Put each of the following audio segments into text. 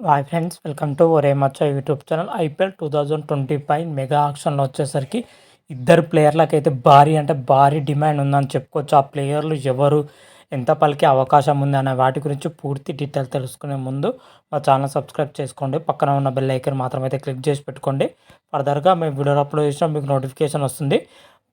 Hi friends, welcome to ఒరే మచ్చ YouTube channel. IPL 2025 mega ఆక్షన్లో వచ్చేసరికి ఇద్దరు ప్లేయర్లకైతే భారీ అంటే భారీ డిమాండ్ ఉందని చెప్పుకోవచ్చు. ఆ ప్లేయర్లు ఎవరు, ఎంత పలికే అవకాశం ఉంది అనే వాటి గురించి పూర్తి డీటెయిల్ తెలుసుకునే ముందు మా ఛానల్ సబ్స్క్రైబ్ చేసుకోండి. పక్కన ఉన్న బెల్ ఐకాన్ మాత్రం అయితే క్లిక్ చేసి పెట్టుకోండి. ఫర్దర్గా మేము వీడియోలు అప్లోడ్ చేసినా మీకు నోటిఫికేషన్ వస్తుంది.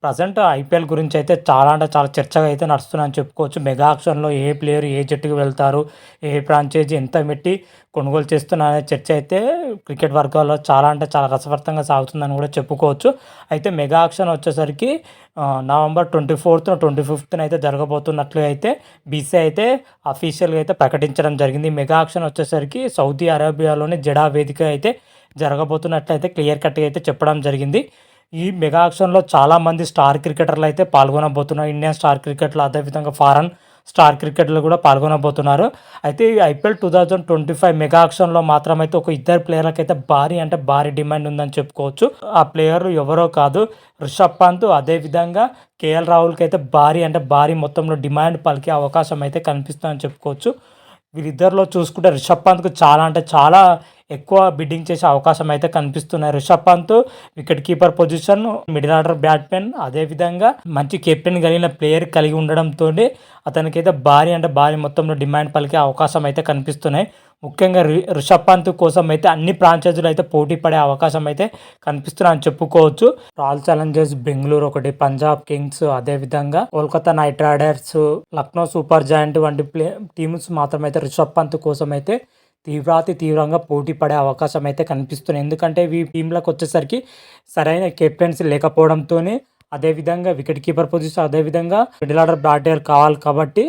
ప్రజెంట్ ఐపీఎల్ గురించి అయితే చాలా అంటే చాలా చర్చగా అయితే నడుస్తుందని చెప్పుకోవచ్చు. మెగా ఆక్షన్లో ఏ ప్లేయర్ ఏ జట్టుకు వెళ్తారు, ఏ ఫ్రాంచైజీ ఎంత పెట్టి కొనుగోలు చేస్తున్న అనే చర్చ అయితే క్రికెట్ వర్గాల్లో చాలా అంటే చాలా రసవత్తంగా సాగుతుందని కూడా చెప్పుకోవచ్చు. అయితే మెగా ఆక్షన్ వచ్చేసరికి నవంబర్ 24th 25th అయితే జరగబోతున్నట్లు అయితే బీసీసీఐ అయితే అఫీషియల్గా అయితే ప్రకటించడం జరిగింది. మెగా ఆక్షన్ వచ్చేసరికి సౌదీ అరేబియాలోని జెడా వేదిక అయితే జరగబోతున్నట్లయితే క్లియర్ కట్గా అయితే చెప్పడం జరిగింది. ఈ మెగా ఆక్షన్లో చాలామంది స్టార్ క్రికెటర్లు అయితే పాల్గొనబోతున్నారు. ఇండియన్ స్టార్ క్రికెట్లు, అదేవిధంగా ఫారెన్ స్టార్ క్రికెటర్లు కూడా పాల్గొనబోతున్నారు. అయితే ఈ ఐపీఎల్ 2025 మెగా ఆక్షన్లో మాత్రం అయితే ఒక ఇద్దరు ప్లేయర్లకు అయితే భారీ అంటే భారీ డిమాండ్ ఉందని చెప్పుకోవచ్చు. ఆ ప్లేయర్ ఎవరో కాదు, రిషబ్ పంత్, అదేవిధంగా కేఎల్ రాహుల్కి అయితే భారీ అంటే భారీ మొత్తంలో డిమాండ్ పలికే అవకాశం అయితే కనిపిస్తుందని చెప్పుకోవచ్చు. వీరిద్దరిలో చూసుకుంటే రిషబ్ పంత్కు చాలా అంటే చాలా ఎక్కువ బిడ్డింగ్ చేసే అవకాశం అయితే కనిపిస్తున్నాయి. Rishabh Pant wicket keeper position, middle order batsmen, అదేవిధంగా మంచి కెప్టెన్ కలిగిన ప్లేయర్ కలిగి ఉండడంతో అతనికైతే భారీ అంటే భారీ మొత్తంలో డిమాండ్ పలికే అవకాశం అయితే కనిపిస్తున్నాయి. ముఖ్యంగా రిషబ్ పంత్ కోసం అయితే అన్ని ఫ్రాంచైజీలు అయితే పోటీ పడే అవకాశం అయితే కనిపిస్తున్నాయని చెప్పుకోవచ్చు. రాయల్ ఛాలెంజర్స్ బెంగళూరు ఒకటి, పంజాబ్ కింగ్స్, అదేవిధంగా Kolkata night riders, Lucknow super joint వంటి టీమ్స్ మాత్రమైతే రిషబ్ పంత్ కోసం అయితే తీవ్రంగా పోటీ పడే అవకాశం అయితే కనిపిస్తుంది. ఎందుకంటే ఈ టీంలకు వచ్చేసరికి సరైన కెప్టెన్సీ లేకపోవడంతోనే, అదేవిధంగా వికెట్ కీపర్ పొజిషన్, అదేవిధంగా మిడిల్ ఆర్డర్ బ్యాటర్ కావాలి కాబట్టి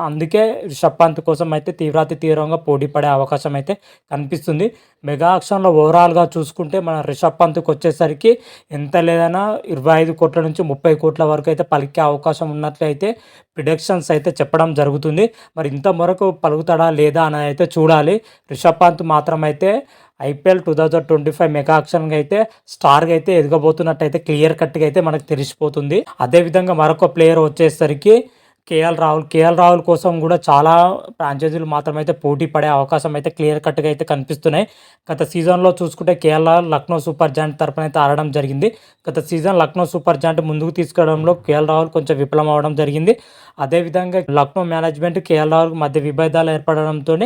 అందుకే రిషబ్ పంత్ కోసం అయితే తీవ్రంగా పోటీ పడే అవకాశం అయితే కనిపిస్తుంది. మెగా ఆక్షన్లో ఓవరాల్గా చూసుకుంటే మన రిషబ్ పంత్కి వచ్చేసరికి ఎంత లేదన్నా 25 కోట్ల నుంచి 30 కోట్ల వరకు అయితే పలికే అవకాశం ఉన్నట్లయితే ప్రిడిక్షన్స్ అయితే చెప్పడం జరుగుతుంది. మరి ఇంతవరకు పలుకుతాడా లేదా అని అయితే చూడాలి. రిషబ్ పంత్ మాత్రం అయితే ఐపీఎల్ 2025 మెగా ఆక్షన్గా అయితే స్టార్గా అయితే ఎదగబోతున్నట్టయితే క్లియర్ కట్గా అయితే మనకు తెలిసిపోతుంది. అదేవిధంగా మరొక ప్లేయర్ వచ్చేసరికి కేఎల్ రాహుల్ కోసం కూడా చాలా ఫ్రాంచైజీలు మాత్రమైతే పోటీ పడే అవకాశం అయితే క్లియర్ కట్గా అయితే కనిపిస్తున్నాయి. గత సీజన్లో చూసుకుంటే KL Rahul Lucknow super joint తరపున అయితే ఆడడం జరిగింది. గత సీజన్ లక్నో సూపర్ జాయింట్ ముందుకు తీసుకెళ్లడంలో కేఎల్ రాహుల్ కొంచెం విఫలం అవడం జరిగింది. అదేవిధంగా లక్నో మేనేజ్మెంట్ కేఎల్ రాహుల్ మధ్య విభేదాలు ఏర్పడడంతో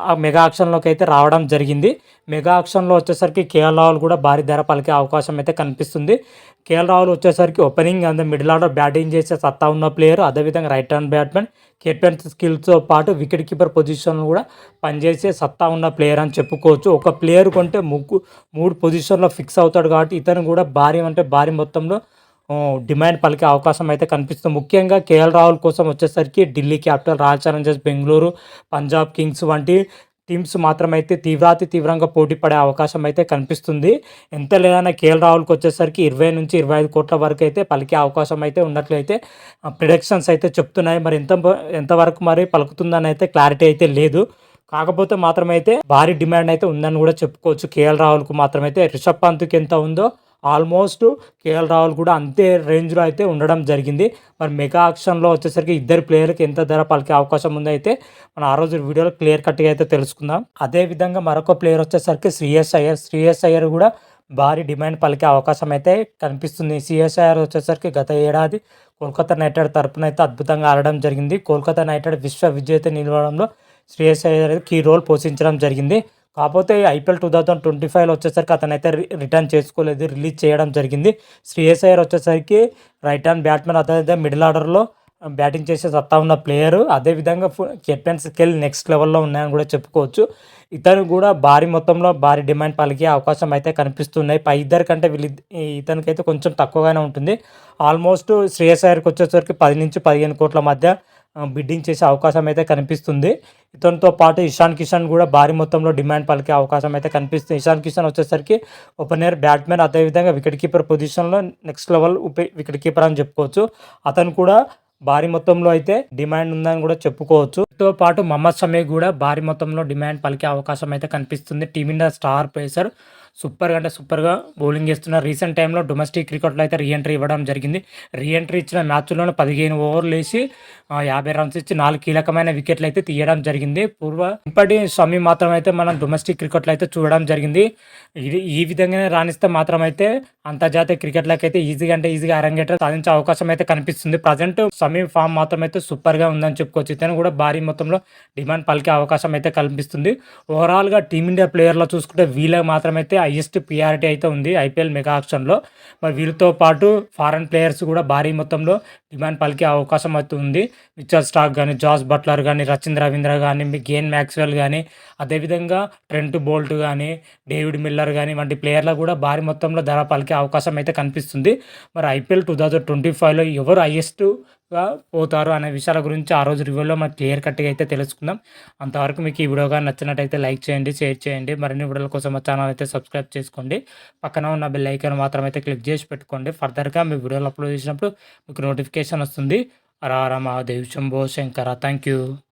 ఆ మెగా ఆక్షన్లోకి అయితే రావడం జరిగింది. మెగా ఆక్షన్లో వచ్చేసరికి కేఎల్ రాహుల్ కూడా భారీ ధర పలికే అవకాశం అయితే కనిపిస్తుంది. కేఎల్ రాహుల్ వచ్చేసరికి opening and middle order batting చేసే సత్తా ఉన్న ప్లేయర్, అదేవిధంగా రైట్ హ్యాండ్ బ్యాట్స్మెన్, కెప్టెన్ స్కిల్స్తో పాటు వికెట్ కీపర్ పొజిషన్లో కూడా పనిచేసే సత్తా ఉన్న ప్లేయర్ అని చెప్పుకోవచ్చు. ఒక ప్లేయర్ కొంటే మూడు పొజిషన్లో ఫిక్స్ అవుతాడు కాబట్టి ఇతను కూడా భారీ అంటే భారీ మొత్తంలో డిమాండ్ పలికే అవకాశం అయితే కనిపిస్తుంది. ముఖ్యంగా కేఎల్ రాహుల్ కోసం వచ్చేసరికి Delhi capital, royal Challengers Bengaluru, Punjab Kings వంటి టీమ్స్ మాత్రమైతే తీవ్రంగా పోటీ పడే అవకాశం అయితే కనిపిస్తుంది. ఎంత లేదన్నా కేఎల్ రాహుల్కి వచ్చేసరికి 20 నుంచి 25 కోట్ల వరకు అయితే పలికే అవకాశం అయితే ఉన్నట్లయితే ప్రిడిక్షన్స్ అయితే చెప్తున్నాయి. మరి ఎంతవరకు మరి పలుకుతుందని అయితే క్లారిటీ అయితే లేదు. కాకపోతే మాత్రమైతే భారీ డిమాండ్ అయితే ఉందని కూడా చెప్పుకోవచ్చు. కేఎల్ రాహుల్కు మాత్రమైతే రిషబ్ పంత్కి ఎంత ఉందో ఆల్మోస్ట్ కేఎల్ రాహుల్ కూడా అంతే రేంజ్లో అయితే ఉండడం జరిగింది. మరి మెగా ఆక్షన్లో వచ్చేసరికి ఇద్దరు ప్లేయర్కి ఎంత ధర పలికే అవకాశం ఉందో అయితే మనం ఆ రోజు వీడియోలో క్లియర్ కట్గా అయితే తెలుసుకుందాం. అదేవిధంగా మరొక ప్లేయర్ వచ్చేసరికి శ్రేయస్ అయ్యర్ కూడా భారీ డిమాండ్ పలికే అవకాశం అయితే కనిపిస్తుంది. శ్రేయస్ అయ్యర్ వచ్చేసరికి గత ఏడాది కోల్కతా నైట్ రైడర్ తరపున అయితే అద్భుతంగా ఆడడం జరిగింది. కోల్కతా నైట్ రైడర్ విశ్వ విజేత నిలవడంలో శ్రేయస్ అయ్యర్ కీ రోల్ పోషించడం జరిగింది. కాకపోతే ఐపీఎల్ 2025లో వచ్చేసరికి అతనైతే రిటర్న్ చేసుకోలేదు, రిలీజ్ చేయడం జరిగింది. శ్రేయస్ అయ్యర్ వచ్చేసరికి రైట్ హ్యాండ్ బ్యాట్స్మెన్, అదేవిధంగా మిడిల్ ఆర్డర్లో బ్యాటింగ్ చేసే సత్తా ఉన్న ప్లేయరు, అదేవిధంగా కెప్టెన్ స్కిల్ నెక్స్ట్ లెవెల్లో ఉన్నాయని కూడా చెప్పుకోవచ్చు. ఇతను కూడా భారీ మొత్తంలో భారీ డిమాండ్ పలికే అవకాశం అయితే కనిపిస్తున్నాయి. పై ఇద్దరి కంటే ఇతనికైతే కొంచెం తక్కువగానే ఉంటుంది. ఆల్మోస్ట్ శ్రేయస్ అయ్యర్కి వచ్చేసరికి 10 నుంచి 15 కోట్ల మధ్య బిడ్డింగ్ చేసే అవకాశం అయితే కనిపిస్తుంది. ఇతనితో పాటు ఇషాన్ కిషన్ కూడా భారీ మొత్తంలో డిమాండ్ పలికే అవకాశం అయితే కనిపిస్తుంది. ఇషాన్ కిషన్ వచ్చేసరికి ఓపెనర్ బ్యాట్స్మెన్, అదేవిధంగా వికెట్ కీపర్ పొజిషన్లో నెక్స్ట్ లెవెల్ వికెట్ కీపర్ అని చెప్పుకోవచ్చు. అతను కూడా భారీ మొత్తంలో అయితే డిమాండ్ ఉందని కూడా చెప్పుకోవచ్చు. తో పాటు మహమ్మద్ షమి కూడా భారీ మొత్తంలో డిమాండ్ పలికే అవకాశం అయితే కనిపిస్తుంది. టీమిండియా స్టార్ పేసర్ సూపర్‌గా అంటే సూపర్‌గా బౌలింగ్ ఏస్తున్నారు. రీసెంట్ టైమ్‌లో డొమెస్టిక్ క్రికెట్‌లో అయితే రీ ఎంట్రీ ఇవ్వడం జరిగింది. రీ ఎంట్రీ ఇచ్చిన మ్యాచ్‌ల్లోనే 15 ఓవర్లేసి 50 రన్స్ ఇచ్చి 4 కీలకమైన వికెట్‌లయితే తీయడం జరిగింది. ఇప్పటి షమి మాత్రం అయితే మనం డొమెస్టిక్ క్రికెట్‌లో అయితే చూడడం జరిగింది. ఇది ఈ విధంగానే రాణిస్తే మాత్రమైతే అంతర్జాతీయ క్రికెట్‌లోకైతే ఈజీగా అంటే ఈజీగా అరంగేట్రం సాధించే అవకాశం అయితే కనిపిస్తుంది. ప్రజెంట్ షమి ఫామ్ మాత్రం అయితే సూపర్‌గా ఉందని చెప్పుకోవచ్చు. ఇతను కూడా భారీ మొత్తంలో డిమాండ్ పలికే అవకాశం అయితే కనిపిస్తుంది. ఓవరాల్‌గా టీమిండియా ప్లేయర్‌లో చూసుకుంటే వీళ్ళకి మాత్రమైతే హైయెస్ట్ ప్రియారిటీ అయితే ఉంది ఐపీఎల్ మెగా ఆక్షన్‌లో. మరి వీళ్ళతో పాటు ఫారెన్ ప్లేయర్స్ కూడా భారీ మొత్తంలో డిమాండ్ పలికే అవకాశం అయితే ఉంది. మిచెల్ స్టార్క్ గానీ, జాస్ బట్లర్ గానీ, రచిన్ రవీంద్ర గానీ, గేన్ మాక్స్‌వెల్ గానీ, అదేవిధంగా ట్రెంట్ బోల్ట్ గానీ, డేవిడ్ మిల్లర్ గానీ వంటి ప్లేయర్లకు కూడా భారీ మొత్తంలో ధర పలికే అవకాశం అయితే కనిపిస్తుంది. మరి ఐపీఎల్ 2025లో ఎవరు హైయెస్ట్‌గా పోతారు అనే విషయాల గురించి ఆ రోజు రివ్యూలో మనకు క్లియర్ కట్‌గా అయితే తెలుసుకుందాం. అంతవరకు మీకు ఈ వీడియో గాని నచ్చినట్టయితే లైక్ చేయండి, షేర్ చేయండి. మరిన్ని వీడియోల కోసం మా ఛానల్ అయితే సబ్స్క్రైబ్ చేసుకోండి. పక్కన ఉన్న బెల్ ఐకాన్ మాత్రం అయితే క్లిక్ చేసి పెట్టుకోండి. ఫర్దర్‌గా మీ వీడియోలు అప్లోడ్ చేసినప్పుడు మీకు నోటిఫికేషన్ వస్తుంది. హర హర మహాదేవ్ శంభో శంకర. Thank you.